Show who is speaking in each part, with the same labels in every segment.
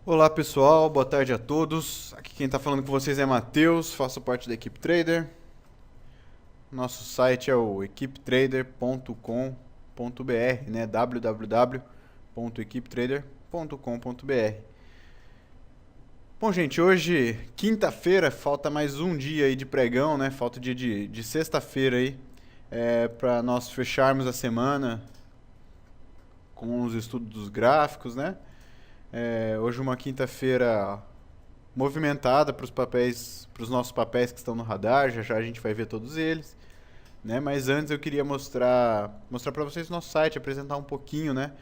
Speaker 1: Olá pessoal, boa tarde a todos. Aqui quem está falando com vocês é Matheus, faço parte da Equipe Trader. Nosso site é o equipetrader.com.br, né? www.equipetrader.com.br. Bom, gente, hoje, quinta-feira, falta mais um dia aí de pregão, né? Falta o dia de sexta-feira aí, para nós fecharmos a semana com os estudos dos gráficos, né? Hoje uma quinta-feira movimentada para os nossos papéis que estão no radar, já já a gente vai ver todos eles, né? Mas antes eu queria mostrar para vocês o nosso site, apresentar um pouquinho, né?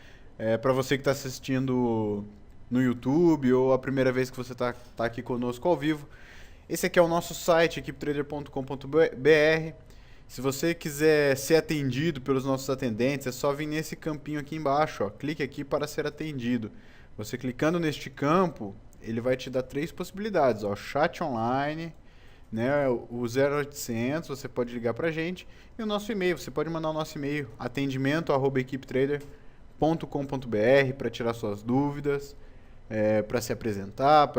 Speaker 1: Para você que está assistindo no YouTube ou a primeira vez que você está aqui conosco ao vivo, esse aqui é o nosso site, equipetrader.com.br. Se você quiser ser atendido pelos nossos atendentes, é só vir nesse campinho aqui embaixo, ó. Clique aqui para ser atendido. Você clicando neste campo, ele vai te dar três possibilidades, ó, chat online, né, o 0800, você pode ligar pra gente, e o nosso e-mail, você pode mandar o nosso e-mail, atendimento@equipetrader.com.br, para tirar suas dúvidas, para se apresentar,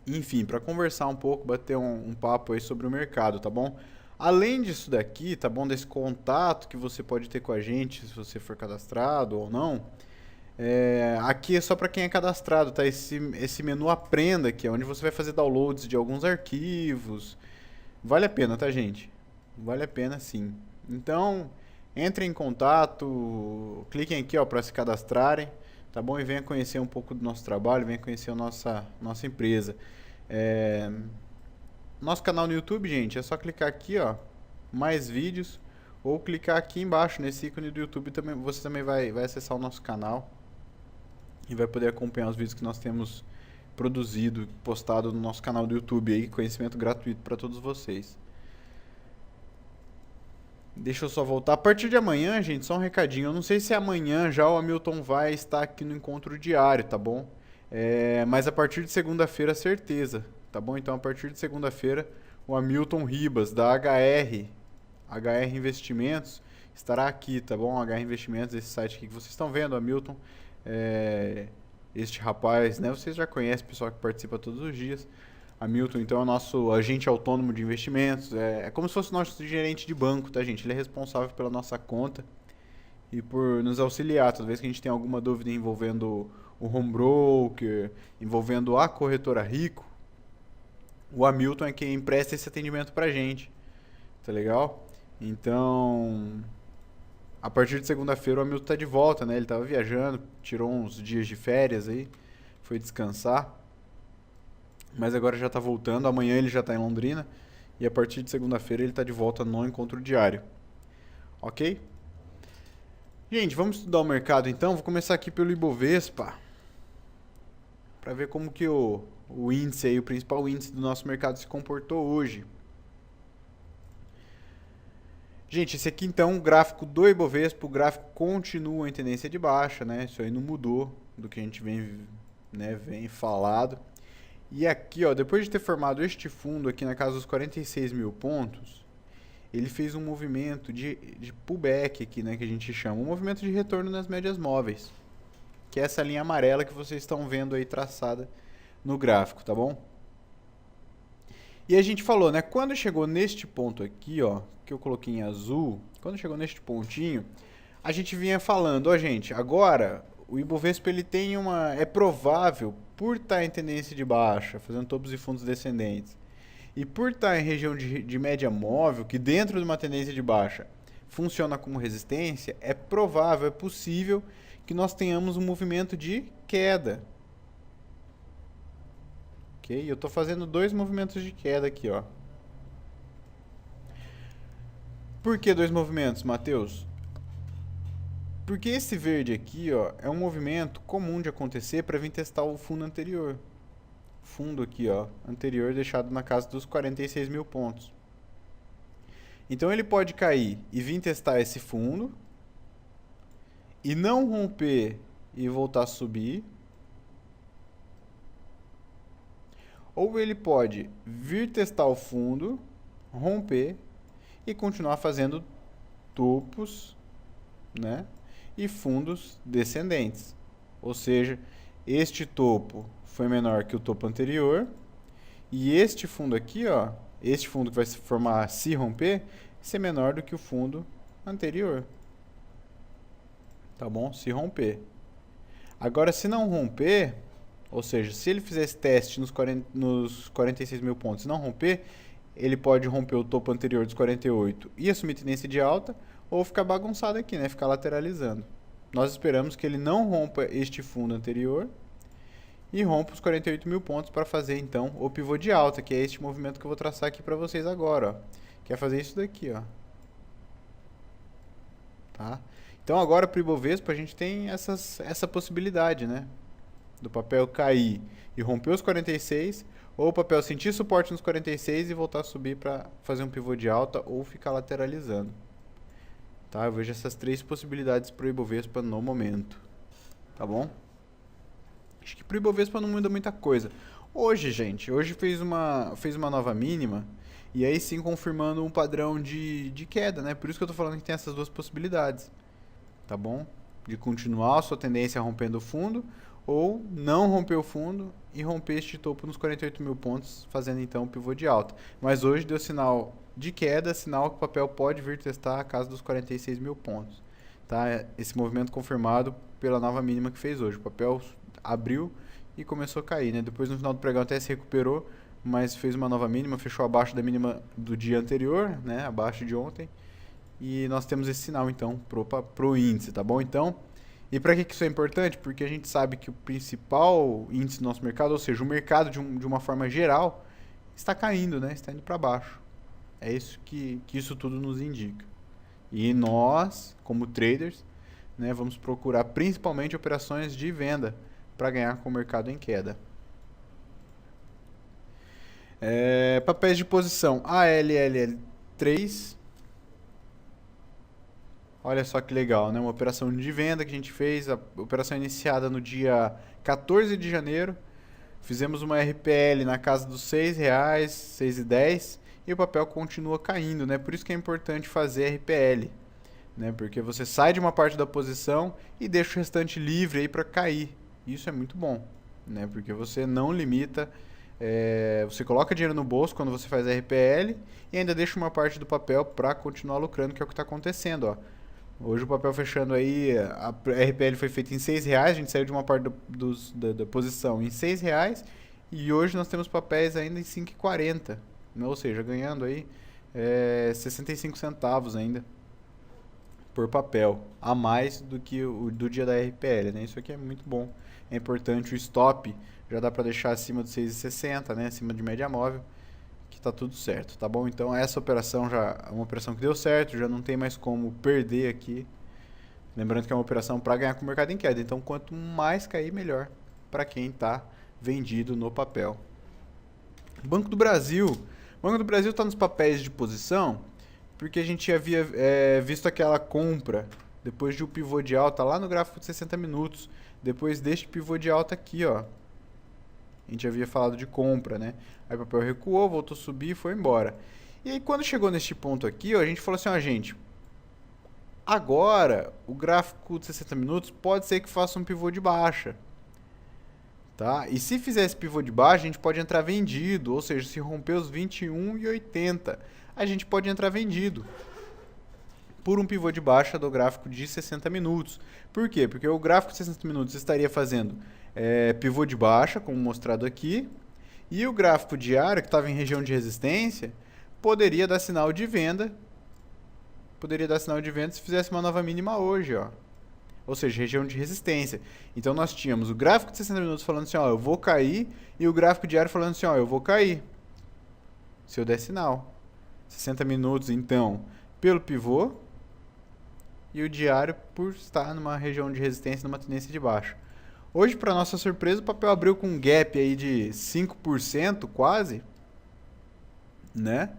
Speaker 1: enfim, para conversar um pouco, bater um papo aí sobre o mercado, tá bom? Além disso daqui, tá bom, desse contato que você pode ter com a gente, se você for cadastrado ou não, aqui é só para quem é cadastrado, tá? Esse menu Aprenda aqui, é onde você vai fazer downloads de alguns arquivos. Vale a pena, tá, gente? Vale a pena, sim. Então, entrem em contato, cliquem aqui, ó, para se cadastrarem, tá bom? E venha conhecer um pouco do nosso trabalho, venha conhecer a nossa empresa. Nosso canal no YouTube, gente, é só clicar aqui, ó, mais vídeos, ou clicar aqui embaixo nesse ícone do YouTube, você também vai acessar o nosso canal e vai poder acompanhar os vídeos que nós temos produzido, postado no nosso canal do YouTube aí, conhecimento gratuito para todos vocês. Deixa eu só voltar. A partir de amanhã, gente, só um recadinho. Eu não sei se amanhã já o Hamilton vai estar aqui no encontro diário, tá bom? Mas a partir de segunda-feira, certeza, tá bom? Então, a partir de segunda-feira, o Hamilton Ribas, da HR Investimentos, estará aqui, tá bom? HR Investimentos, esse site aqui que vocês estão vendo, Hamilton. Este rapaz, né? Vocês já conhecem, o pessoal que participa todos os dias. Hamilton, então, é o nosso agente autônomo de investimentos. É como se fosse nosso gerente de banco, tá, gente? Ele é responsável pela nossa conta e por nos auxiliar toda vez que a gente tem alguma dúvida envolvendo o home broker, envolvendo a corretora Rico. O Hamilton é quem presta esse atendimento pra gente, tá legal? Então, a partir de segunda-feira o Hamilton tá de volta, né? Ele tava viajando, tirou uns dias de férias aí, foi descansar. Mas agora já tá voltando, amanhã ele já tá em Londrina. E a partir de segunda-feira ele tá de volta no encontro diário. Ok? Gente, vamos estudar o mercado então. Vou começar aqui pelo Ibovespa. Para ver como que o índice aí, o principal índice do nosso mercado se comportou hoje. Gente, esse aqui então é um gráfico do Ibovespa, o gráfico continua em tendência de baixa, né? Isso aí não mudou do que a gente vem falado. E aqui, ó, depois de ter formado este fundo aqui na casa dos 46 mil pontos, ele fez um movimento de pullback aqui, né, que a gente chama, um movimento de retorno nas médias móveis, que é essa linha amarela que vocês estão vendo aí traçada no gráfico, tá bom? E a gente falou, né, quando chegou neste ponto aqui, ó, que eu coloquei em azul, quando chegou neste pontinho, a gente vinha falando, ó, gente, agora o Ibovespa ele tem é provável, por estar em tendência de baixa, fazendo topos e fundos descendentes, e por estar em região de média móvel, que dentro de uma tendência de baixa funciona como resistência, é provável, é possível que nós tenhamos um movimento de queda. Ok? Eu estou fazendo dois movimentos de queda aqui, ó. Por que dois movimentos, Matheus? Porque esse verde aqui, ó, é um movimento comum de acontecer para vir testar o fundo anterior. Fundo aqui, ó, anterior deixado na casa dos 46 mil pontos. Então ele pode cair e vir testar esse fundo e não romper e voltar a subir. Ou ele pode vir testar o fundo, romper e continuar fazendo topos, né, e fundos descendentes. Ou seja, este topo foi menor que o topo anterior e este fundo aqui, ó, este fundo que vai se formar se romper, ser menor do que o fundo anterior. Tá bom? Se romper. Agora, se não romper, ou seja, se ele fizer esse teste nos 46 mil pontos e não romper, ele pode romper o topo anterior dos 48 e assumir tendência de alta, ou ficar bagunçado aqui, né? Ficar lateralizando. Nós esperamos que ele não rompa este fundo anterior e rompa os 48 mil pontos para fazer, então, o pivô de alta, que é este movimento que eu vou traçar aqui para vocês agora, ó. Que é fazer isso daqui, ó. Tá? Então, agora para o Ibovespa, a gente tem essa possibilidade, né? Do papel cair e romper os 46, ou o papel sentir suporte nos 46 e voltar a subir para fazer um pivô de alta ou ficar lateralizando. Tá? Eu vejo essas três possibilidades para o Ibovespa no momento. Tá bom? Acho que para o Ibovespa não muda muita coisa. Hoje, gente, hoje fez uma nova mínima e aí sim confirmando um padrão de queda, né? Por isso que eu tô falando que tem essas duas possibilidades. Tá bom? De continuar a sua tendência rompendo o fundo ou não romper o fundo e romper este topo nos 48 mil pontos, fazendo então o pivô de alta. Mas hoje deu sinal de queda, sinal que o papel pode vir testar a casa dos 46 mil pontos. Tá? Esse movimento confirmado pela nova mínima que fez hoje. O papel abriu e começou a cair, né? Depois no final do pregão até se recuperou, mas fez uma nova mínima, fechou abaixo da mínima do dia anterior, né? Abaixo de ontem. E nós temos esse sinal então pro índice, tá bom? Então, e para que isso é importante? Porque a gente sabe que o principal índice do nosso mercado, ou seja, o mercado de uma forma geral, está caindo, né? Está indo para baixo. É isso que isso tudo nos indica. E nós, como traders, né, vamos procurar principalmente operações de venda para ganhar com o mercado em queda. Papéis de posição ALL3. Olha só que legal, né? Uma operação de venda que a gente fez, a operação iniciada no dia 14 de janeiro. Fizemos uma RPL na casa dos R$6, 6,10 e o papel continua caindo, né? Por isso que é importante fazer RPL, né? Porque você sai de uma parte da posição e deixa o restante livre aí para cair. Isso é muito bom, né? Porque você não limita, você coloca dinheiro no bolso quando você faz RPL e ainda deixa uma parte do papel para continuar lucrando, que é o que está acontecendo, ó. Hoje o papel fechando aí, a RPL foi feita em R$6, a gente saiu de uma parte da posição em R$6 e hoje nós temos papéis ainda em 5,40, né? Ou seja, ganhando aí 65 centavos ainda por papel, a mais do que o do dia da RPL, né? Isso aqui é muito bom, é importante. O stop já dá para deixar acima de 6,60, né? Acima de média móvel, que tá tudo certo, tá bom? Então essa operação já é uma operação que deu certo, já não tem mais como perder aqui. Lembrando que é uma operação para ganhar com o mercado em queda, então quanto mais cair, melhor para quem está vendido no papel. Banco do Brasil. O Banco do Brasil está nos papéis de posição porque a gente havia visto aquela compra depois de um pivô de alta lá no gráfico de 60 minutos, depois deste pivô de alta aqui, ó. A gente havia falado de compra, né? Aí o papel recuou, voltou a subir e foi embora. E aí quando chegou neste ponto aqui, ó, a gente falou assim, ó, gente, agora o gráfico de 60 minutos pode ser que faça um pivô de baixa. Tá? E se fizer esse pivô de baixa, a gente pode entrar vendido, ou seja, se romper os 21,80, a gente pode entrar vendido por um pivô de baixa do gráfico de 60 minutos. Por quê? Porque o gráfico de 60 minutos estaria fazendo pivô de baixa, como mostrado aqui, e o gráfico diário, que estava em região de resistência, poderia dar sinal de venda. Poderia dar sinal de venda se fizesse uma nova mínima hoje, ó. Ou seja, região de resistência. Então nós tínhamos o gráfico de 60 minutos falando assim, ó, eu vou cair, e o gráfico diário falando assim, ó, eu vou cair. Se eu der sinal. 60 minutos, então, pelo pivô, e o diário por estar numa região de resistência, numa tendência de baixa. Hoje, para nossa surpresa, o papel abriu com um gap aí de 5% quase, né?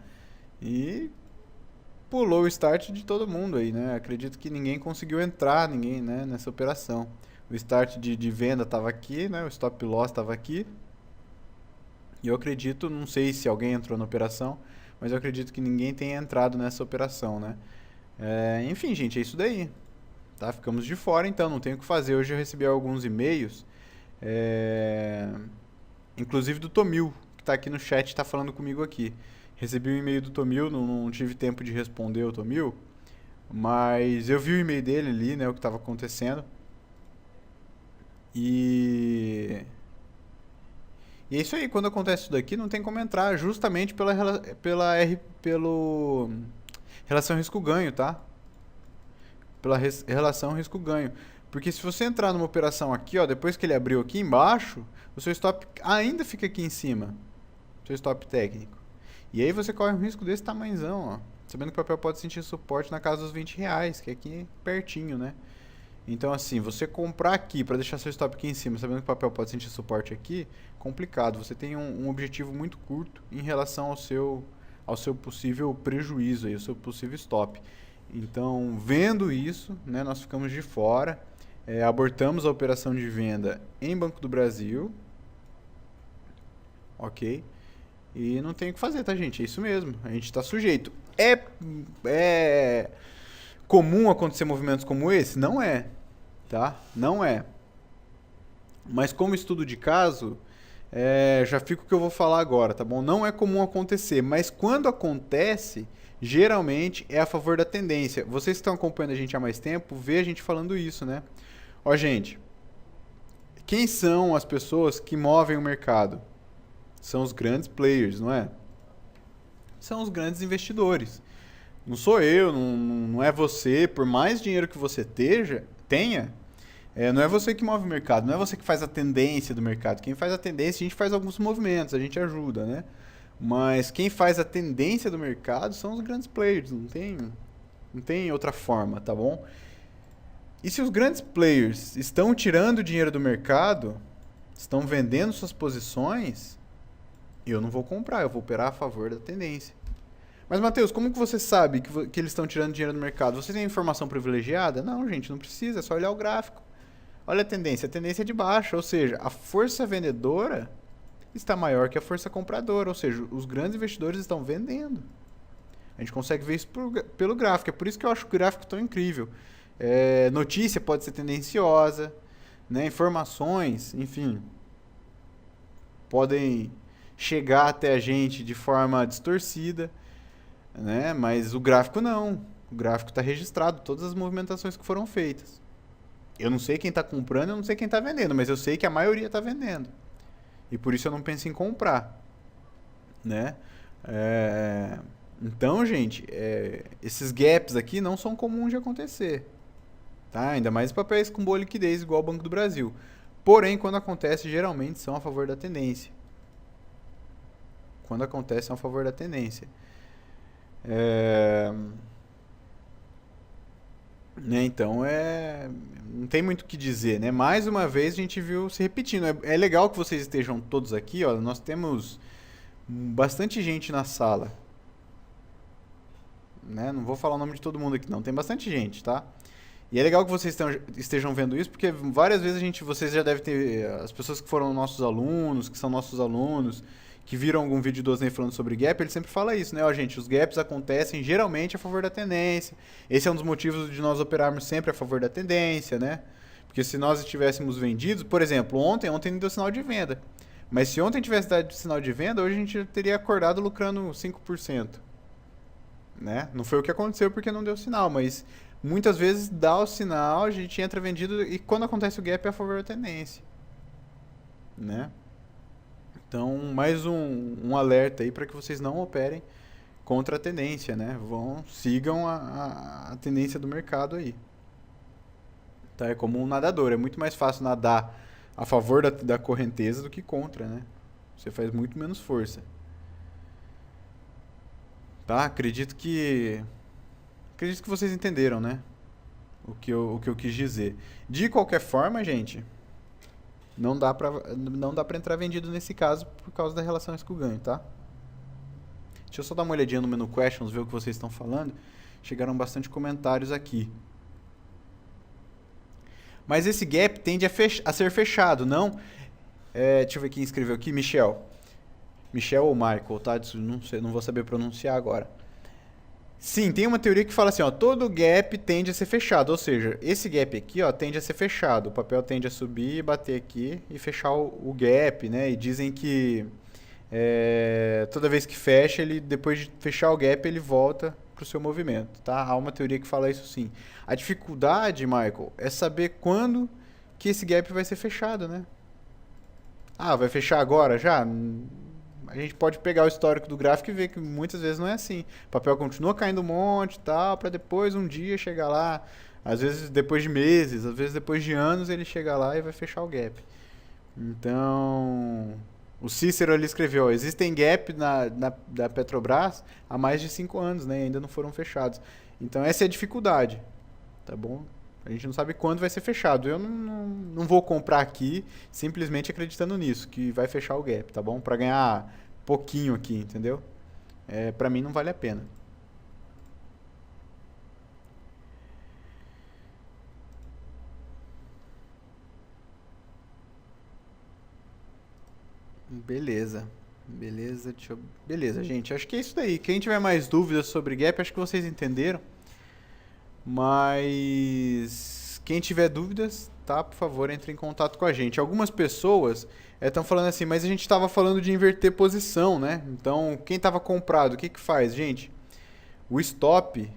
Speaker 1: E pulou o start de todo mundo aí, né? Acredito que ninguém conseguiu entrar, né, nessa operação. O start de venda estava aqui, né? O stop loss estava aqui. E eu acredito, não sei se alguém entrou na operação, mas eu acredito que ninguém tenha entrado nessa operação, né? Enfim, gente, é isso daí. Tá? Ficamos de fora, então, não tem o que fazer. Hoje eu recebi alguns e-mails, inclusive do Tomil, que está aqui no chat, está falando comigo aqui. Recebi um e-mail do Tomil, não tive tempo de responder o Tomil, mas eu vi o e-mail dele ali, né, o que estava acontecendo. E... E é isso aí, quando acontece isso daqui, não tem como entrar, justamente pelo relação risco-ganho, tá? Pela relação risco-ganho. Porque se você entrar numa operação aqui, ó, depois que ele abriu aqui embaixo, o seu stop ainda fica aqui em cima, seu stop técnico. E aí você corre um risco desse tamanhozão, ó. Sabendo que o papel pode sentir suporte na casa dos R$ 20, que é aqui pertinho, né? Então, assim, você comprar aqui para deixar seu stop aqui em cima, sabendo que o papel pode sentir suporte aqui, complicado. Você tem um objetivo muito curto em relação ao seu possível prejuízo, aí, ao seu possível stop. Então, vendo isso, né, nós ficamos de fora, abortamos a operação de venda em Banco do Brasil, ok? E não tem o que fazer, tá, gente? É isso mesmo, a gente está sujeito. É comum acontecer movimentos como esse? Não é, tá? Não é. Mas como estudo de caso, já fica o que eu vou falar agora, tá bom? Não é comum acontecer, mas quando acontece, geralmente é a favor da tendência. Vocês que estão acompanhando a gente há mais tempo, vê a gente falando isso, né? Ó, gente, quem são as pessoas que movem o mercado? São os grandes players, não é? São os grandes investidores. Não sou eu, não é você, por mais dinheiro que você tenha, não é você que move o mercado, não é você que faz a tendência do mercado. Quem faz a tendência, a gente faz alguns movimentos, a gente ajuda, né? Mas quem faz a tendência do mercado são os grandes players, não tem outra forma, tá bom? E se os grandes players estão tirando dinheiro do mercado, estão vendendo suas posições, eu não vou comprar, eu vou operar a favor da tendência. Mas, Matheus, como que você sabe que eles estão tirando dinheiro do mercado? Você tem informação privilegiada? Não, gente, não precisa, é só olhar o gráfico. Olha a tendência é de baixa, ou seja, a força vendedora está maior que a força compradora, ou seja, os grandes investidores estão vendendo. A gente consegue ver isso pelo gráfico, é por isso que eu acho o gráfico tão incrível. Notícia pode ser tendenciosa, né? Informações, enfim, podem chegar até a gente de forma distorcida, né? Mas o gráfico não. O gráfico está registrado, todas as movimentações que foram feitas. Eu não sei quem está comprando, eu não sei quem está vendendo, mas eu sei que a maioria está vendendo. E por isso eu não penso em comprar, né? Então, gente, esses gaps aqui não são comuns de acontecer, tá? Ainda mais papéis com boa liquidez igual o Banco do Brasil. Porém, quando acontece, geralmente são a favor da tendência. Quando acontece, são a favor da tendência. Né, então, não tem muito o que dizer, né? Mais uma vez a gente viu se repetindo. É legal que vocês estejam todos aqui, ó. Nós temos bastante gente na sala, né? Não vou falar o nome de todo mundo aqui, não. Tem bastante gente, tá? E é legal que vocês estejam vendo isso, porque várias vezes vocês já devem ter, as pessoas que foram nossos alunos, que são nossos alunos, que viram algum vídeo do Osney falando sobre gap, ele sempre fala isso, né? Ó, gente, os gaps acontecem geralmente a favor da tendência. Esse é um dos motivos de nós operarmos sempre a favor da tendência, né? Porque se nós estivéssemos vendidos, por exemplo, ontem não deu sinal de venda. Mas se ontem tivesse dado sinal de venda, hoje a gente teria acordado lucrando 5%. Né? Não foi o que aconteceu porque não deu sinal, mas muitas vezes dá o sinal, a gente entra vendido e quando acontece o gap é a favor da tendência. Né? Então, mais um alerta aí para que vocês não operem contra a tendência, né? Sigam a tendência do mercado aí. Tá? É como um nadador, é muito mais fácil nadar a favor da correnteza do que contra, né? Você faz muito menos força. Tá? Acredito que vocês entenderam, né? O que eu quis dizer. De qualquer forma, gente, não dá pra entrar vendido nesse caso por causa da relação risco-ganho, tá? Deixa eu só dar uma olhadinha no menu questions, ver o que vocês estão falando. Chegaram bastante comentários aqui. Mas esse gap tende a ser fechado, não? Deixa eu ver quem escreveu aqui, Michel. Michel ou Michael, tá? Isso não sei, não vou saber pronunciar agora. Sim, tem uma teoria que fala assim, ó, todo gap tende a ser fechado, ou seja, esse gap aqui, ó, tende a ser fechado. O papel tende a subir, bater aqui e fechar o gap, né? E dizem que toda vez que fecha, ele depois de fechar o gap, ele volta pro seu movimento, tá? Há uma teoria que fala isso sim. A dificuldade, Michael, é saber quando que esse gap vai ser fechado, né? Ah, vai fechar agora já? A gente pode pegar o histórico do gráfico e ver que muitas vezes não é assim. O papel continua caindo um monte e tal, para depois um dia chegar lá. Às vezes depois de meses, às vezes depois de anos ele chega lá e vai fechar o gap. Então, o Cícero ali escreveu, ó, existem gap da Petrobras há mais de 5 anos, né? Ainda não foram fechados. Então essa é a dificuldade, tá bom? A gente não sabe quando vai ser fechado. Eu não vou comprar aqui simplesmente acreditando nisso, que vai fechar o gap, tá bom? Para ganhar pouquinho aqui, entendeu? Para mim não vale a pena. Beleza. Beleza, Beleza, gente. Acho que é isso daí. Quem tiver mais dúvidas sobre gap, acho que vocês entenderam. Mas quem tiver dúvidas, tá? Por favor, entre em contato com a gente. Algumas pessoas estão falando assim, mas a gente estava falando de inverter posição, né? Então, quem estava comprado, o que que faz, gente? O stop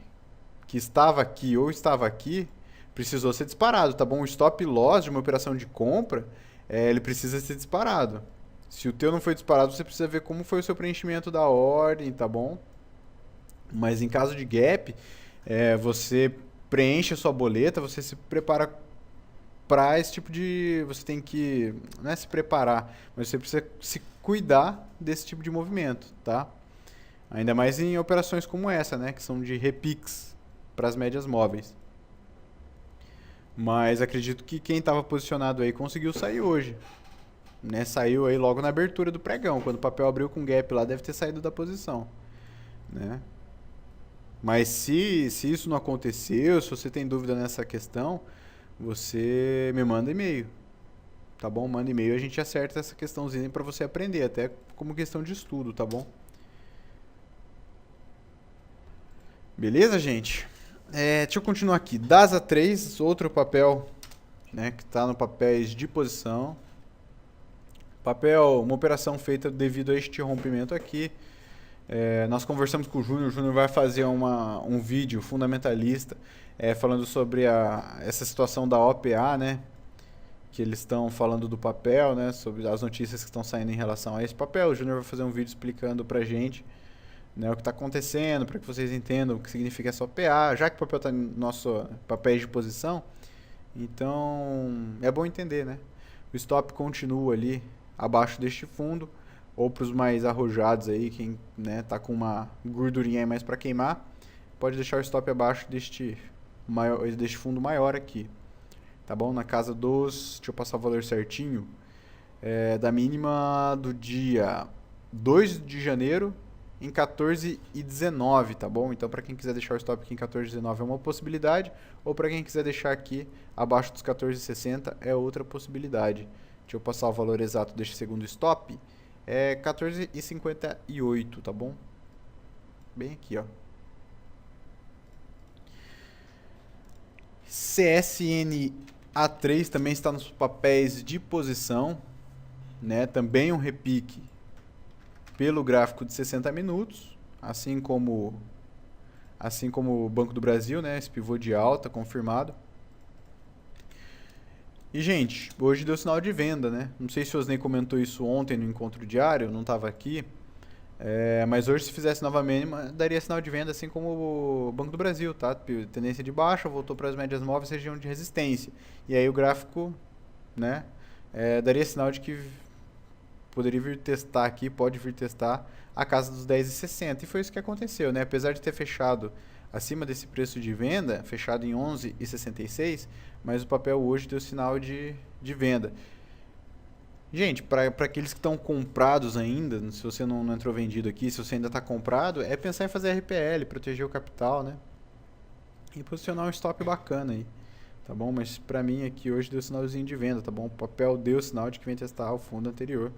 Speaker 1: que estava aqui ou estava aqui precisou ser disparado, tá bom? O stop loss de uma operação de compra, ele precisa ser disparado. Se o teu não foi disparado, você precisa ver como foi o seu preenchimento da ordem, tá bom? Mas em caso de gap, você preenche a sua boleta, você se prepara para esse tipo de. Você tem que. Não é se preparar, mas você precisa se cuidar desse tipo de movimento, tá? Ainda mais em operações como essa, né? Que são de repiques para as médias móveis. Mas acredito que quem estava posicionado aí conseguiu sair hoje. Né? Saiu aí logo na abertura do pregão. Quando o papel abriu com gap lá, deve ter saído da posição. Né? Mas se isso não aconteceu, se você tem dúvida nessa questão, você me manda e-mail. Tá bom? Manda e-mail e a gente acerta essa questãozinha para você aprender, até como questão de estudo, tá bom? Beleza, gente? Deixa eu continuar aqui. DASA 3, outro papel, né, que está no papéis de posição. Papel, uma operação feita devido a este rompimento aqui. Nós conversamos com o Júnior vai fazer um vídeo fundamentalista falando sobre essa situação da OPA, né? Que eles estão falando do papel, né? Sobre as notícias que estão saindo em relação a esse papel. O Júnior vai fazer um vídeo explicando pra gente, né, o que está acontecendo, para que vocês entendam o que significa essa OPA, já que o papel está no nosso papel de posição, então é bom entender, né? O stop continua ali abaixo deste fundo, ou para os mais arrojados aí, quem né, tá com uma gordurinha aí mais para queimar, pode deixar o stop abaixo deste fundo maior aqui, tá bom? Na casa dos, deixa eu passar o valor certinho, da mínima do dia 2 de janeiro em 14,19, tá bom? Então, para quem quiser deixar o stop aqui em 14,19 é uma possibilidade, ou para quem quiser deixar aqui abaixo dos 14,60 é outra possibilidade. Deixa eu passar o valor exato deste segundo stop. 14,58, tá bom? Bem aqui, ó. CSNA3 também está nos papéis de posição, né? Também um repique pelo gráfico de 60 minutos, assim como o Banco do Brasil, né? Esse pivô de alta confirmado. E, gente, hoje deu sinal de venda, né? Não sei se o Osney comentou isso ontem no encontro diário, eu não estava aqui. Mas hoje, se fizesse novamente, daria sinal de venda, assim como o Banco do Brasil, tá? Tendência de baixa, voltou para as médias móveis, região de resistência. E aí o gráfico, né? Daria sinal de que poderia vir testar aqui, pode vir testar a casa dos 10,60. E foi isso que aconteceu, né? Apesar de ter fechado acima desse preço de venda, fechado em 11,66, mas o papel hoje deu sinal de venda. Gente, para aqueles que estão comprados ainda, se você não entrou vendido aqui, se você ainda está comprado, é pensar em fazer RPL, proteger o capital, né? E posicionar um stop bacana aí, tá bom? Mas para mim aqui hoje deu sinalzinho de venda, tá bom? O papel deu sinal de que vem testar o fundo anterior.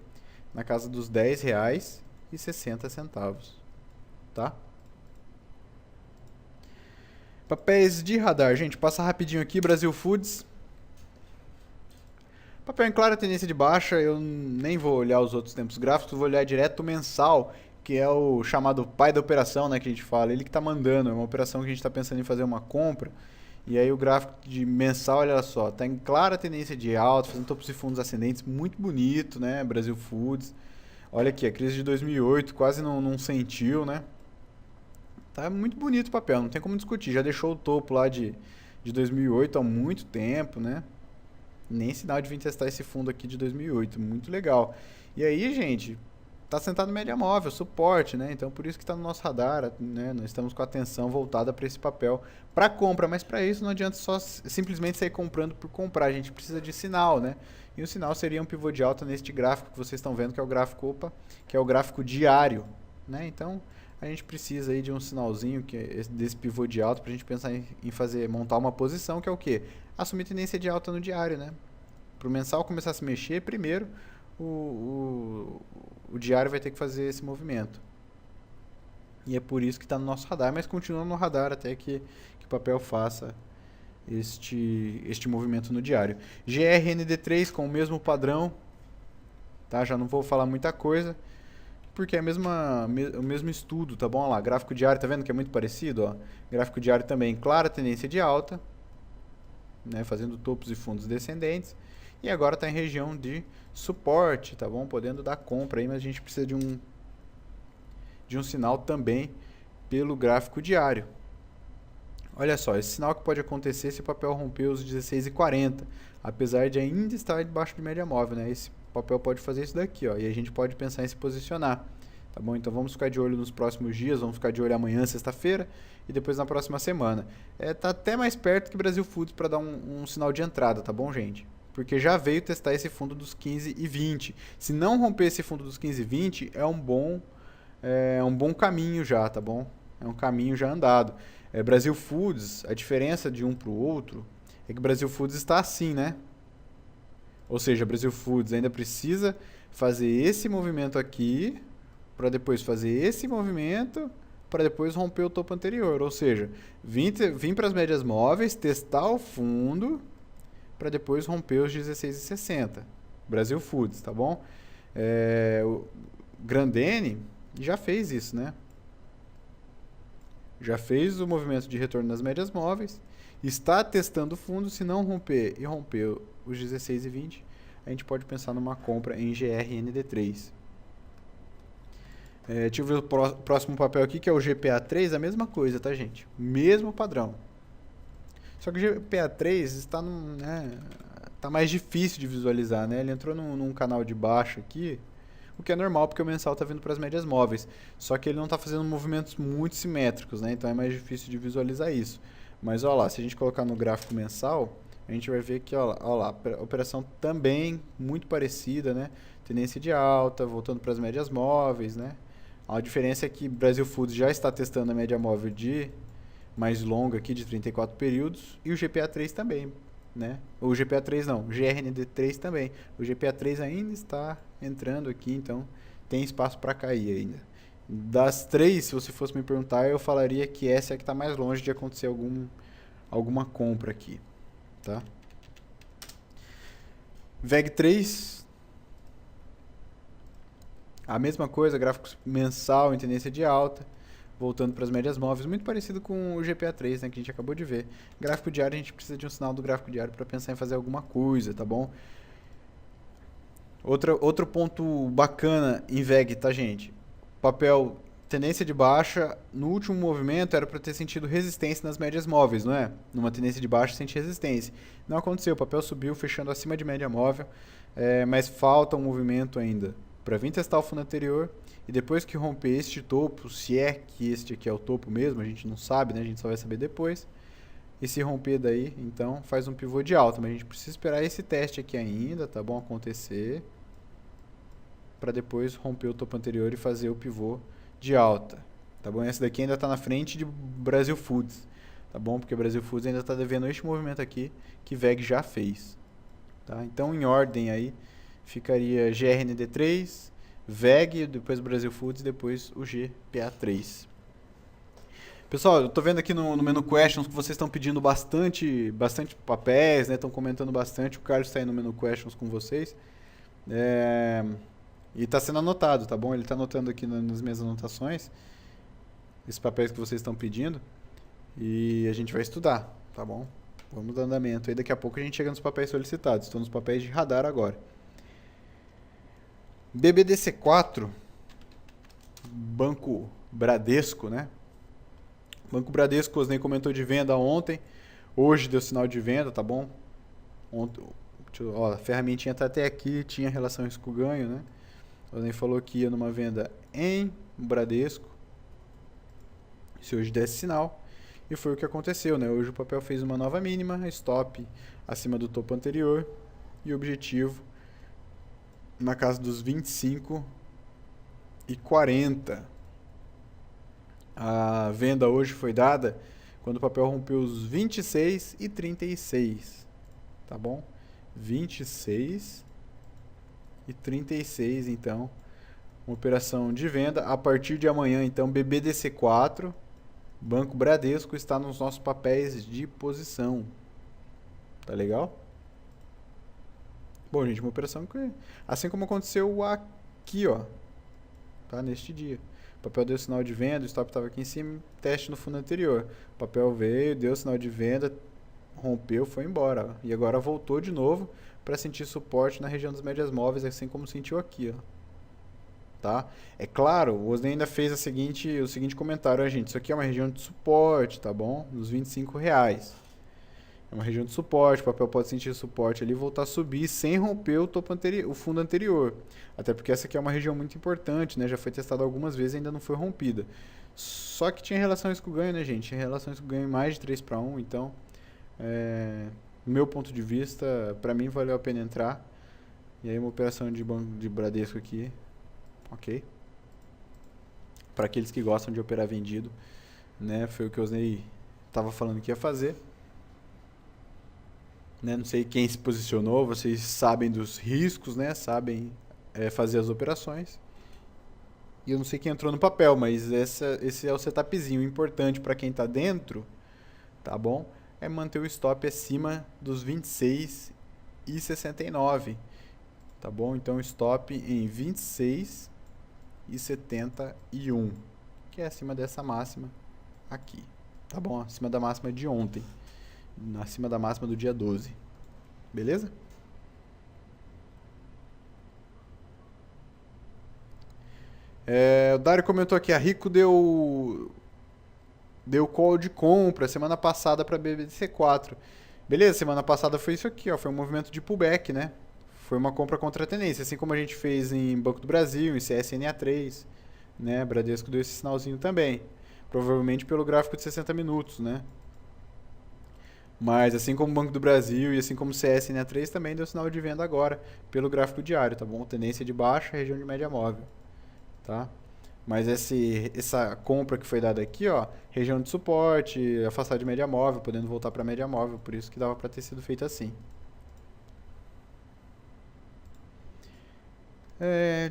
Speaker 1: na casa dos R$10,60, tá? Papéis de radar, gente, passa rapidinho aqui, Brasil Foods. Papel em clara tendência de baixa, eu nem vou olhar os outros tempos gráficos, vou olhar direto o mensal, que é o chamado pai da operação, né, que a gente fala. Ele que está mandando, é uma operação que a gente está pensando em fazer uma compra. E aí o gráfico de mensal, olha só, está em clara tendência de alta, fazendo topos e fundos ascendentes, muito bonito, né, Brasil Foods. Olha aqui, a crise de 2008 quase não sentiu, né? Tá muito bonito o papel, não tem como discutir. Já deixou o topo lá de 2008 há muito tempo, né? Nem sinal de vir testar esse fundo aqui de 2008, muito legal. E aí, gente, tá sentado no média móvel, suporte, né? Então por isso que está no nosso radar, né? Nós estamos com a atenção voltada para esse papel para compra, mas para isso não adianta só simplesmente sair comprando por comprar, a gente precisa de sinal, né? E o sinal seria um pivô de alta neste gráfico que vocês estão vendo, que é o gráfico, que é o gráfico diário, né? Então a gente precisa aí de um sinalzinho que é desse pivô de alta para a gente pensar em fazer, montar uma posição que é o quê? Assumir tendência de alta no diário, né? Para o mensal começar a se mexer, primeiro o diário vai ter que fazer esse movimento. E é por isso que está no nosso radar, mas continua no radar até que o papel faça este movimento no diário. GRND3 com o mesmo padrão, tá? Já não vou falar muita coisa, porque é o mesmo estudo, tá bom? Olha lá, gráfico diário, tá vendo que é muito parecido? Ó? Gráfico diário também, clara tendência de alta, né? Fazendo topos e fundos descendentes. E agora está em região de suporte, tá bom? Podendo dar compra aí, mas a gente precisa de um sinal também pelo gráfico diário. Olha só, esse sinal que pode acontecer se o papel romper os 16,40, apesar de ainda estar debaixo de média móvel, né? Esse papel pode fazer isso daqui, ó, e a gente pode pensar em se posicionar, tá bom? Então vamos ficar de olho nos próximos dias, vamos ficar de olho amanhã, sexta-feira, e depois na próxima semana. Tá até mais perto que Brasil Foods para dar um sinal de entrada, tá bom, gente? Porque já veio testar esse fundo dos 15 e 20. Se não romper esse fundo dos 15 e 20, é um bom caminho já, tá bom? É um caminho já andado. Brasil Foods, a diferença de um para o outro é que Brasil Foods está assim, né? Ou seja, Brasil Foods ainda precisa fazer esse movimento aqui, para depois fazer esse movimento, para depois romper o topo anterior. Ou seja, vim para as médias móveis, testar o fundo, para depois romper os 16,60. Brasil Foods, tá bom? O Grandene já fez isso, né? Já fez o movimento de retorno nas médias móveis, está testando o fundo, se não romper e romper os 16,20, a gente pode pensar numa compra em GRND3. Deixa eu ver o próximo papel aqui, que é o GPA3, a mesma coisa, tá, gente? Mesmo padrão. Só que o GPA3 está tá mais difícil de visualizar, né? Ele entrou num canal de baixo aqui, o que é normal porque o mensal está vindo para as médias móveis. Só que ele não está fazendo movimentos muito simétricos, né? Então é mais difícil de visualizar isso. Mas olha lá, se a gente colocar no gráfico mensal, a gente vai ver que, olha lá, a operação também muito parecida, né? Tendência de alta, voltando para as médias móveis, né? A diferença é que Brasil Foods já está testando a média móvel de mais longa aqui, de 34 períodos, e o GPA3 também, né? O GPA3 não, o GRND3 também. O GPA3 ainda está entrando aqui, então tem espaço para cair ainda. Das três, se você fosse me perguntar, eu falaria que essa é a que está mais longe de acontecer alguma compra aqui, tá? VEG3, a mesma coisa, gráfico mensal em tendência de alta, voltando para as médias móveis, muito parecido com o GPA3, né, que a gente acabou de ver. Gráfico diário, a gente precisa de um sinal do gráfico diário para pensar em fazer alguma coisa, tá bom? Outro ponto bacana em VEG, tá, gente? Papel tendência de baixa, no último movimento era para ter sentido resistência nas médias móveis, não é? Numa tendência de baixa sente resistência. Não aconteceu, o papel subiu fechando acima de média móvel, mas falta um movimento ainda para vir testar o fundo anterior e depois que romper este topo, se é que este aqui é o topo mesmo, a gente não sabe, né? A gente só vai saber depois. E se romper daí, então faz um pivô de alta, mas a gente precisa esperar esse teste aqui ainda, tá bom? Acontecer para depois romper o topo anterior e fazer o pivô de alta, tá bom? Esse daqui ainda está na frente de Brasil Foods, tá bom? Porque Brasil Foods ainda está devendo este movimento aqui que VEG já fez, tá? Então, em ordem aí, ficaria GRND3, VEG, depois Brasil Foods e depois o GPA3. Pessoal, eu tô vendo aqui no menu questions que vocês estão pedindo bastante papéis, né? Estão comentando bastante. O Carlos está aí no menu questions com vocês. E está sendo anotado, tá bom? Ele está anotando aqui nas minhas anotações esses papéis que vocês estão pedindo. E a gente vai estudar, tá bom? Vamos dar andamento aí. Daqui a pouco a gente chega nos papéis solicitados. Estou nos papéis de radar agora. BBDC4, Banco Bradesco, né? Banco Bradesco, o Osnei comentou de venda ontem. Hoje deu sinal de venda, tá bom? Ontem, ó, a ferramentinha tá até aqui, tinha relação risco-ganho, né? O Osnei falou que ia numa venda em Bradesco. Se hoje desse sinal. E foi o que aconteceu, né? Hoje o papel fez uma nova mínima, stop acima do topo anterior e objetivo na casa dos 25,40. A venda hoje foi dada quando o papel rompeu os 26,36, tá bom? 26,36, então, uma operação de venda. A partir de amanhã, então, BBDC4, Banco Bradesco, está nos nossos papéis de posição. Tá legal? Bom, gente, uma operação que, assim como aconteceu aqui, ó, tá? Neste dia. O papel deu sinal de venda, o stop estava aqui em cima, teste no fundo anterior. O papel veio, deu sinal de venda, rompeu, foi embora, ó. E agora voltou de novo para sentir suporte na região das médias móveis, assim como sentiu aqui, ó. Tá? É claro, o Osnei ainda fez o seguinte comentário, gente. Isso aqui é uma região de suporte, tá bom? Nos R$ 25. É uma região de suporte, o papel pode sentir suporte ali e voltar a subir sem romper o topo anterior, o fundo anterior. Até porque essa aqui é uma região muito importante, né? Já foi testada algumas vezes e ainda não foi rompida. Só que tinha relação risco-ganho, né, gente? Tinha relação risco-ganho mais de 3:1, então, do meu ponto de vista, para mim valeu a pena entrar. E aí uma operação de Bradesco aqui, ok? Para aqueles que gostam de operar vendido, né? Foi o que o Osnei estava falando que ia fazer. Né? Não sei quem se posicionou, vocês sabem dos riscos, né? Sabem fazer as operações. E eu não sei quem entrou no papel, mas esse é o setupzinho importante para quem está dentro, tá bom? É manter o stop acima dos 26,69, tá bom? Então stop em 26,71, que é acima dessa máxima aqui, tá bom? Acima da máxima de ontem, acima da máxima do dia 12, beleza? O Dário comentou aqui, a Rico deu call de compra semana passada para BBDC4. Beleza, semana passada foi isso aqui, ó, foi um movimento de pullback, né? Foi uma compra contra a tendência, assim como a gente fez em Banco do Brasil, em CSNA3, né? Bradesco deu esse sinalzinho também, provavelmente pelo gráfico de 60 minutos, né? Mas assim como o Banco do Brasil e assim como o CSNA3 também deu sinal de venda agora pelo gráfico diário, tá bom? Tendência de baixa, região de média móvel, tá? Mas essa compra que foi dada aqui, ó, região de suporte, afastar de média móvel, podendo voltar para média móvel, por isso que dava para ter sido feito assim.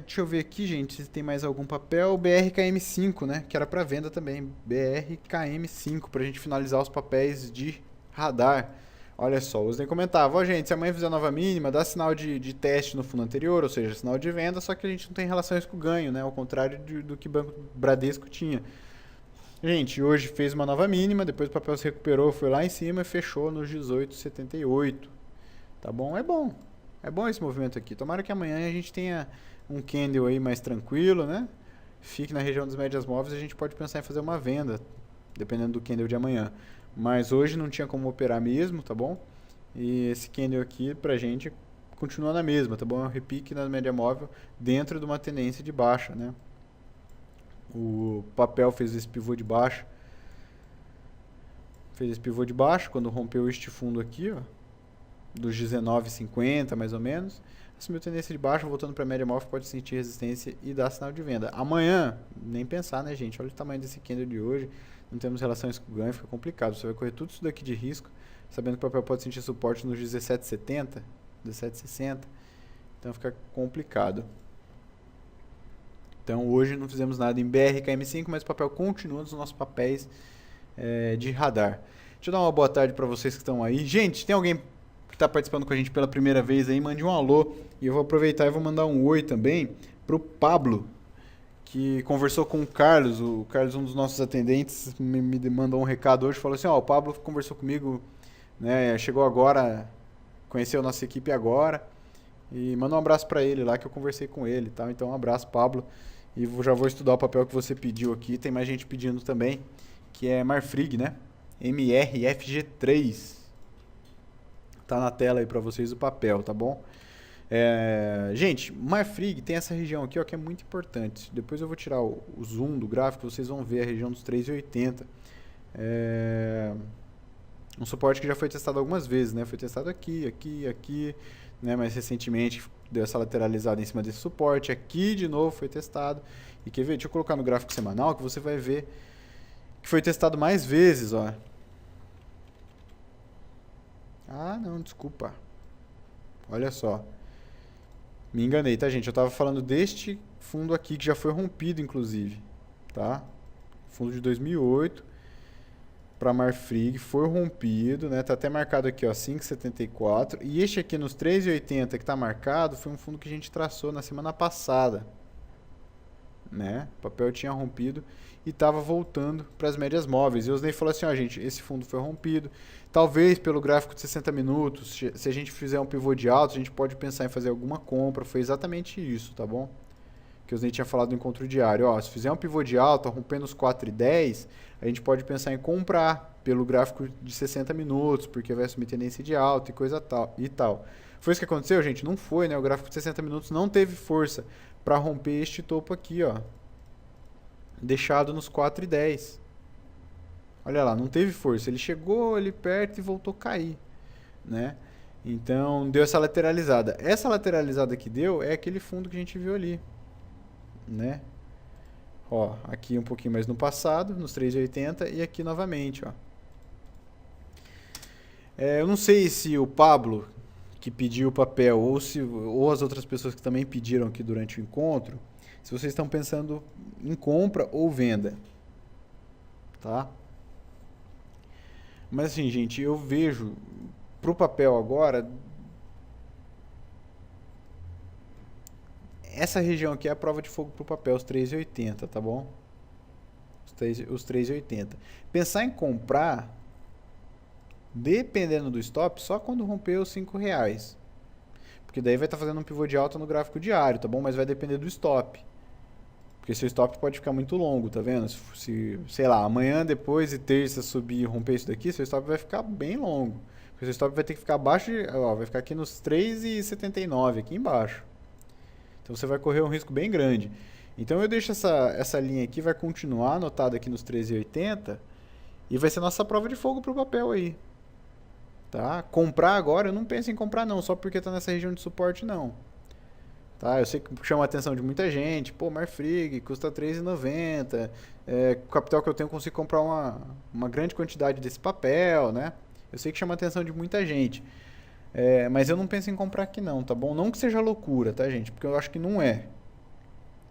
Speaker 1: Deixa eu ver aqui, gente, se tem mais algum papel. BRKM5, né, que era para venda também. BRKM5, para a gente finalizar os papéis de radar. Olha só, o Osnei comentava, ó, gente, se amanhã fizer nova mínima, dá sinal de teste no fundo anterior, ou seja, sinal de venda, só que a gente não tem relação com ganho, né? Ao contrário do que o Banco Bradesco tinha. Gente, hoje fez uma nova mínima, depois o papel se recuperou, foi lá em cima e fechou nos 18,78. Tá bom? É bom. É bom esse movimento aqui. Tomara que amanhã a gente tenha um candle aí mais tranquilo, né? Fique na região das médias móveis, a gente pode pensar em fazer uma venda, dependendo do candle de amanhã. Mas hoje não tinha como operar mesmo, tá bom? E esse candle aqui pra gente continua na mesma, tá bom? É um repique na média móvel dentro de uma tendência de baixa, né? O papel fez esse pivô de baixa. Fez esse pivô de baixo quando rompeu este fundo aqui, ó, dos 19,50 mais ou menos. Assumiu tendência de baixa, voltando para a média móvel, pode sentir resistência e dar sinal de venda. Amanhã, nem pensar, né, gente? Olha o tamanho desse candle de hoje. Não temos relações com ganho, fica complicado. Você vai correr tudo isso daqui de risco, sabendo que o papel pode sentir suporte nos 17,70, 17,60. Então fica complicado. Então hoje não fizemos nada em BRKM5, mas o papel continua nos nossos papéis de radar. Deixa eu dar uma boa tarde para vocês que estão aí. Gente, tem alguém que está participando com a gente pela primeira vez aí? Mande um alô. E eu vou aproveitar e vou mandar um oi também para o Pablo, que conversou com o Carlos. O Carlos, um dos nossos atendentes, me mandou um recado hoje. Falou assim, ó, o Pablo conversou comigo, né, chegou agora, conheceu a nossa equipe agora. E manda um abraço para ele lá, que eu conversei com ele, tá? Então um abraço, Pablo. E já vou estudar o papel que você pediu aqui. Tem mais gente pedindo também, que é Marfrig, né? MRFG3. Tá na tela aí para vocês o papel, tá bom? Gente, Marfrig tem essa região aqui, ó, que é muito importante. Depois eu vou tirar o zoom do gráfico, vocês vão ver a região dos 3,80. Um suporte que já foi testado algumas vezes, né? Foi testado aqui, aqui, aqui, né? Mais recentemente deu essa lateralizada em cima desse suporte. Aqui de novo foi testado. E quer ver? Deixa eu colocar no gráfico semanal que você vai ver que foi testado mais vezes, ó. Ah, não, desculpa. Olha só. Me enganei, tá, gente? Eu tava falando deste fundo aqui que já foi rompido, inclusive, tá? Fundo de 2008 para Marfrig foi rompido, né? Tá até marcado aqui, ó, 5,74. E este aqui nos 3,80 que tá marcado foi um fundo que a gente traçou na semana passada, né? O papel tinha rompido e estava voltando para as médias móveis. E o Osney falou assim, ó, gente, esse fundo foi rompido. Talvez pelo gráfico de 60 minutos, se a gente fizer um pivô de alta, a gente pode pensar em fazer alguma compra. Foi exatamente isso, tá bom? Que o Osney tinha falado no encontro diário. Ó, se fizer um pivô de alta, rompendo os 4,10, a gente pode pensar em comprar pelo gráfico de 60 minutos, porque vai assumir tendência de alta e coisa tal e tal. Foi isso que aconteceu, gente? Não foi, né? O gráfico de 60 minutos não teve força para romper este topo aqui, ó. Deixado nos 4,10. Olha lá, não teve força. Ele chegou ali perto e voltou a cair, né? Então, deu essa lateralizada. Essa lateralizada que deu é aquele fundo que a gente viu ali, né? Ó, aqui um pouquinho mais no passado, nos 3,80 e aqui novamente, ó. Eu não sei se o Pablo que pediu o papel ou as outras pessoas que também pediram aqui durante o encontro, se vocês estão pensando em compra ou venda, tá? Mas assim, gente, eu vejo pro papel agora, essa região aqui é a prova de fogo pro papel, os 3,80, tá bom? Os 3,80. Pensar em comprar, dependendo do stop, só quando romper os R$5. Porque daí vai estar fazendo um pivô de alta no gráfico diário, tá bom? Mas vai depender do stop. Porque seu stop pode ficar muito longo, tá vendo? Se sei lá, amanhã, depois e terça subir e romper isso daqui, seu stop vai ficar bem longo. Porque seu stop vai ter que ficar abaixo de, ó, vai ficar aqui nos 3,79, aqui embaixo. Então você vai correr um risco bem grande. Então eu deixo essa linha aqui, vai continuar anotada aqui nos 13,80 e vai ser nossa prova de fogo pro papel aí. Tá? Comprar agora, eu não penso em comprar não, só porque está nessa região de suporte não. Tá? Eu sei que chama a atenção de muita gente, pô, Marfrig custa R$3,90, com o capital que eu tenho eu consigo comprar uma grande quantidade desse papel, né? Eu sei que chama a atenção de muita gente, mas eu não penso em comprar aqui não, tá bom? Não que seja loucura, tá, gente? Porque eu acho que não é.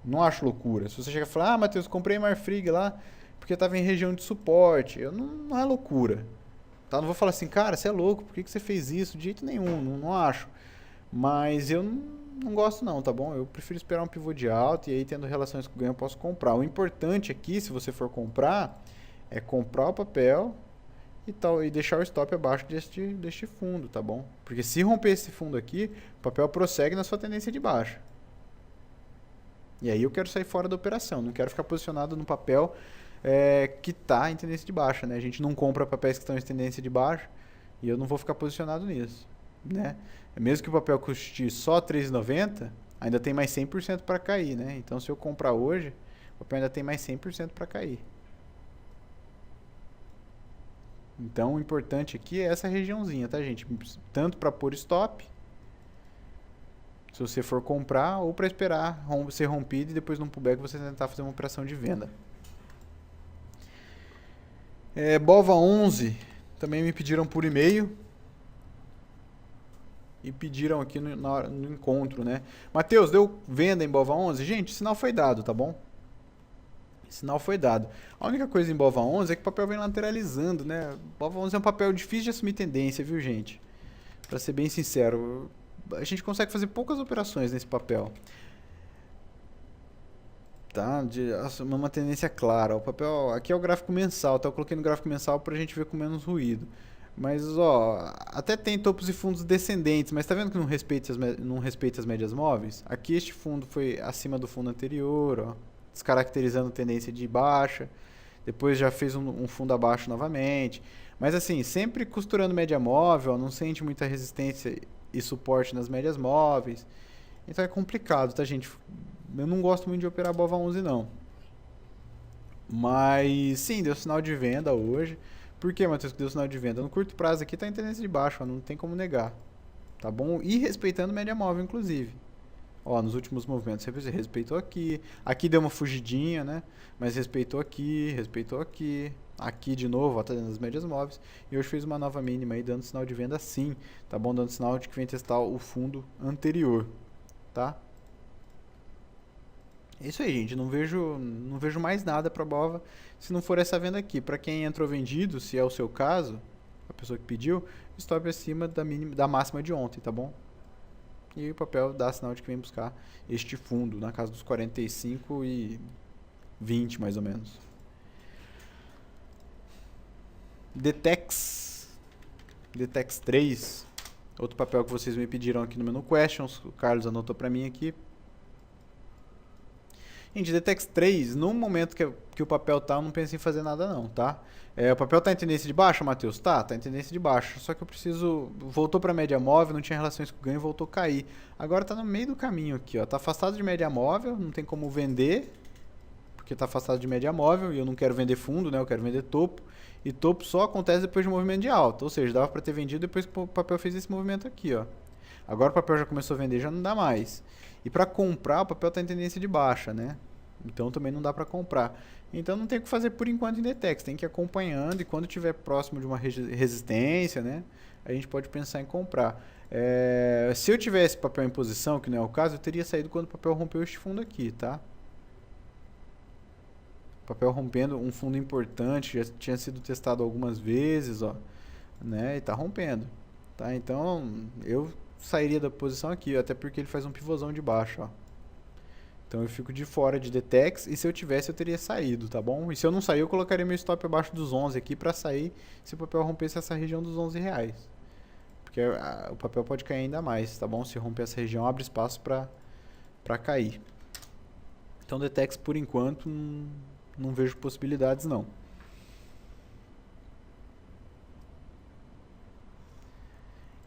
Speaker 1: Não acho loucura. Se você chega e falar, ah, Matheus, comprei Marfrig lá porque estava em região de suporte, não é loucura. Tá? Não vou falar assim, cara, você é louco, por que você fez isso? De jeito nenhum, não acho. Mas eu não gosto não, tá bom? Eu prefiro esperar um pivô de alta e aí tendo relações com ganho eu posso comprar. O importante aqui, se você for comprar, é comprar o papel e tal, e deixar o stop abaixo deste fundo, tá bom? Porque se romper esse fundo aqui, o papel prossegue na sua tendência de baixa. E aí eu quero sair fora da operação, não quero ficar posicionado no papel que está em tendência de baixa, né? A gente não compra papéis que estão em tendência de baixa e eu não vou ficar posicionado nisso, né? Mesmo que o papel custe só R$3,90, ainda tem mais 100% para cair, né? Então se eu comprar hoje, o papel ainda tem mais 100% para cair. Então o importante aqui é essa regiãozinha, tá, gente? Tanto para pôr stop, se você for comprar, ou para esperar ser rompido e depois num pullback você tentar fazer uma operação de venda. BOVA 11, também me pediram por e-mail. e pediram aqui no encontro, né? Matheus, deu venda em BOVA11? Gente, sinal foi dado, tá bom? Sinal foi dado. A única coisa em BOVA11 é que o papel vem lateralizando, né? BOVA11 é um papel difícil de assumir tendência, viu, gente? Pra ser bem sincero, a gente consegue fazer poucas operações nesse papel. Tá? Uma tendência clara. O papel aqui é o gráfico mensal, tá? Eu coloquei no gráfico mensal pra gente ver com menos ruído. Mas, ó, até tem topos e fundos descendentes, mas tá vendo que não respeita as médias móveis? Aqui este fundo foi acima do fundo anterior, ó, descaracterizando tendência de baixa. Depois já fez um fundo abaixo novamente. Mas assim, sempre costurando média móvel, não sente muita resistência e suporte nas médias móveis. Então é complicado, tá, gente? Eu não gosto muito de operar BOVA11, não. Mas sim, deu sinal de venda hoje. Por que, Matheus, que deu sinal de venda? No curto prazo aqui tá em tendência de baixa, ó, não tem como negar. Tá bom? E respeitando média móvel, inclusive. Ó, nos últimos movimentos, você respeitou aqui. Aqui deu uma fugidinha, né? Mas respeitou aqui, respeitou aqui. Aqui de novo, ó, tá dentro das médias móveis. E hoje fez uma nova mínima aí, dando sinal de venda sim. Tá bom? Dando sinal de que vem testar o fundo anterior. Tá? É isso aí, gente. Não vejo mais nada para BOVA se não for essa venda aqui. Para quem entrou vendido, se é o seu caso, a pessoa que pediu, stop acima da máxima de ontem, tá bom? E o papel dá sinal de que vem buscar este fundo, na casa dos 45 e 20 mais ou menos. Detex 3, outro papel que vocês me pediram aqui no menu questions, o Carlos anotou para mim aqui. Gente, Detex 3, no momento que o papel tá, eu não pensei em fazer nada não, tá? O papel tá em tendência de baixa, Matheus? Tá em tendência de baixa. Só que eu preciso... Voltou pra média móvel, não tinha relações com o ganho, voltou a cair. Agora tá no meio do caminho aqui, ó. Tá afastado de média móvel, não tem como vender, porque tá afastado de média móvel e eu não quero vender fundo, né? Eu quero vender topo. E topo só acontece depois de um movimento de alta. Ou seja, dava pra ter vendido depois que o papel fez esse movimento aqui, ó. Agora o papel já começou a vender, já não dá mais. E para comprar, o papel está em tendência de baixa, né? Então também não dá para comprar. Então não tem o que fazer por enquanto em Detex, tem que ir acompanhando e quando estiver próximo de uma resistência, né? A gente pode pensar em comprar. Se eu tivesse papel em posição, que não é o caso, eu teria saído quando o papel rompeu este fundo aqui, tá? O papel rompendo um fundo importante, já tinha sido testado algumas vezes, ó, né? E tá rompendo, tá? Então eu sairia da posição aqui, até porque ele faz um pivôzão de baixo, ó. Então eu fico de fora de Detex e se eu tivesse eu teria saído, tá bom? E se eu não sair eu colocaria meu stop abaixo dos 11 aqui para sair se o papel rompesse essa região dos R$ 11. Porque o papel pode cair ainda mais, tá bom? Se romper essa região abre espaço para cair. Então Detex por enquanto não vejo possibilidades não.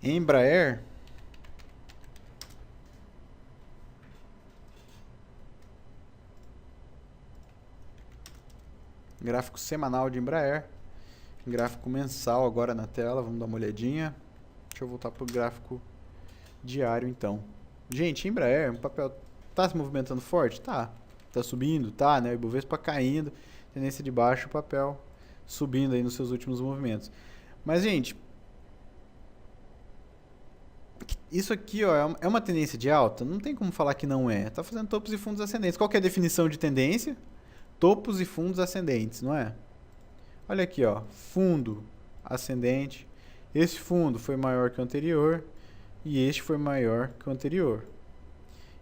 Speaker 1: Embraer... Gráfico semanal de Embraer. Gráfico mensal agora na tela. Vamos dar uma olhadinha. Deixa eu voltar para o gráfico diário então. Gente, Embraer, o papel tá se movimentando forte? Tá. Tá subindo? Tá, né? O Ibovespa caindo. Tendência de baixo, o papel subindo aí nos seus últimos movimentos. Mas, gente, isso aqui, ó, é uma tendência de alta? Não tem como falar que não é. Tá fazendo topos e fundos ascendentes. Qual que é a definição de tendência? Topos e fundos ascendentes, não é? Olha aqui, ó, fundo ascendente. Esse fundo foi maior que o anterior e este foi maior que o anterior.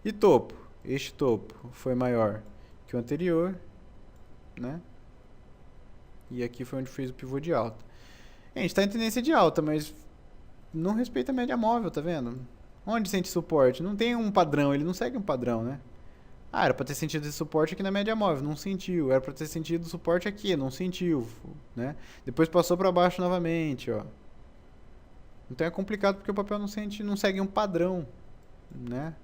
Speaker 1: E topo? Este topo foi maior que o anterior, né? E aqui foi onde fez o pivô de alta. A gente está em tendência de alta, mas não respeita a média móvel, tá vendo? Onde sente suporte? Não tem um padrão, ele não segue um padrão, né? Ah, era para ter sentido esse suporte aqui na média móvel, não sentiu. Era para ter sentido suporte aqui, não sentiu, né? Depois passou para baixo novamente, ó. Então é complicado porque o papel não segue um padrão, né?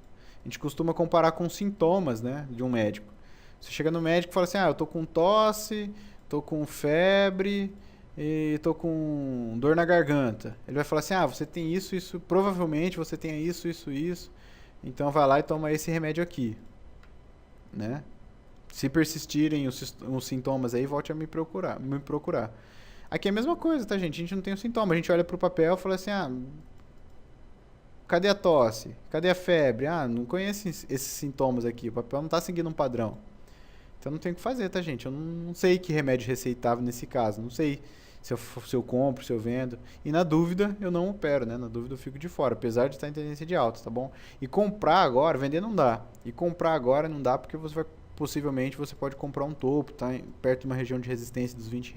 Speaker 1: A gente costuma comparar com sintomas, né, de um médico. Você chega no médico e fala assim: "Ah, eu tô com tosse, tô com febre e tô com dor na garganta". Ele vai falar assim: "Ah, você tem isso, provavelmente você tem isso. Então vai lá e toma esse remédio aqui", né? Se persistirem os sintomas aí, volte a me procurar. Aqui é a mesma coisa, tá, gente? A gente não tem o sintoma. A gente olha pro papel e fala assim: "Ah, Cadê a tosse? Cadê a febre? Ah, não conheço esses sintomas aqui. O papel não está seguindo um padrão. Então não tem o que fazer, tá, gente? Eu não sei que remédio receitável nesse caso. Não sei se eu compro, se eu vendo. E na dúvida, eu não opero, né? Na dúvida eu fico de fora, apesar de estar em tendência de alta, tá bom? E comprar agora, vender não dá. E comprar agora não dá porque possivelmente você pode comprar um topo, tá perto de uma região de resistência dos R$ 20.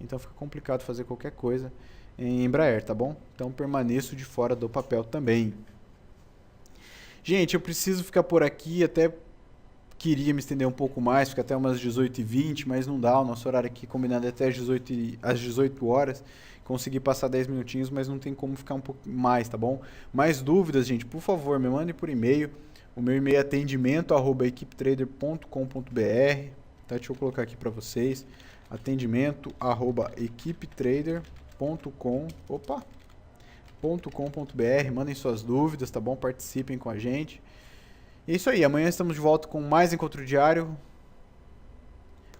Speaker 1: Então fica complicado fazer qualquer coisa em Embraer, tá bom? Então permaneço de fora do papel também. Gente, eu preciso ficar por aqui, até queria me estender um pouco mais, ficar até umas 18h20, mas não dá, o nosso horário aqui combinado é até às 18 horas. Consegui passar 10 minutinhos, mas não tem como ficar um pouco mais, tá bom? Mais dúvidas, gente, por favor, me mandem por e-mail. O meu e-mail é atendimento@equipetrader.com.br, tá? Deixa eu colocar aqui para vocês. atendimento@equipetrader.com.br. Mandem suas dúvidas, tá bom? Participem com a gente. É isso aí, amanhã estamos de volta com mais Encontro Diário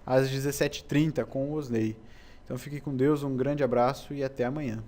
Speaker 1: às 17h30 com o Osney. Então fique com Deus, um grande abraço e até amanhã.